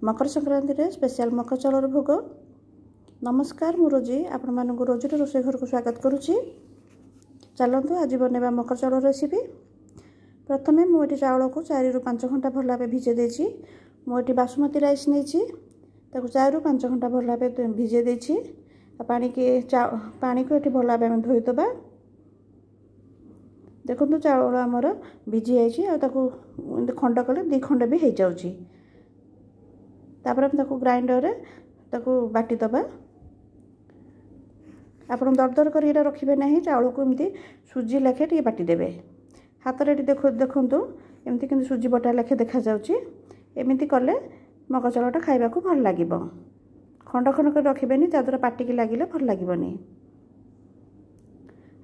मकर संक्रांति रे स्पेशल मकर चाउल भोग। नमस्कार मु रोजी आपण मानक रोजी रोषे घर को स्वागत करुच्ची। चलतु आज बनवा मकर चाउल रेसिपी। प्रथमे मुझे चाउल को 4 ରୁ 5 घंटा भल भाव भिजे देछि। मुझे बासमती राइस नहीं 4 ରୁ 5 घंटा भल भाव भिजे देछि। पानी को ये भल भाव धोईदबा। देखो चाउल आमर भिजी जाइए खंड कले 2 खंड भी हो जाऊँगी। ग्राइंडर रे बाटी दबा। आपण दरदर कर रखिए ना चाउल को एमती सुजी लेखे टे बाटी देवे। हाथ में देखु एमती कि सुजी बटा लेखे देखा जामती कले मकर चाउलटा खाइबा को भल लगे। खंड खंड कर रखिए ताद्वारा पाटिकी लगिले भल लगनी।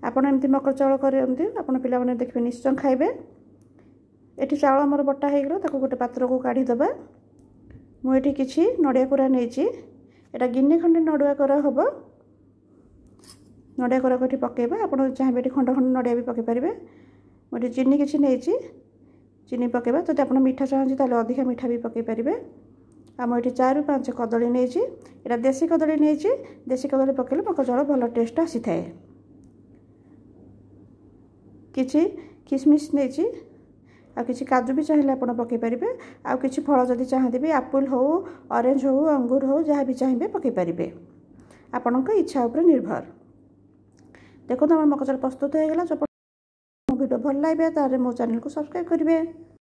आपण एमती मकर चाउल करते आपण पे देखिए निश्चय खाइबे। ये चाउल आमर बटा होगा गोटे पात्र को काढ़ी दबा। मुझे किसी नड़िया कोरा नहीं एटा गिन्ने खंडे नड़ुआ कोरा हम। नड़िया कोरा को पकेबा। आप चाहिए खंड खंड नड़िया भी पकई पारे। मुझे चीनी किसी नहीं चीनी पकेबा। तो आप मीठा चाहते तो अधिका मीठा भी पकई पारे। आम ये 4 ରୁ 5 कदली नहीं एटा देसी कदली नहीं। देसी कदली पकेले मकर चाउल भल टेस्ट आसी थाए। किछि किसमिश नहीं आ किछि काजू भी चाहिए आप पकई पारे। आ किछि फल जदि चाहते भी एप्पल हो ऑरेंज हो अंगूर हो जहाँ भी चाहिए पकई पारे। आपण इच्छा उपर निर्भर। देखो आम मकर चाउल प्रस्तुत हो गला। वीडियो भल लगे तारे मो चैनल को सब्सक्राइब करेंगे।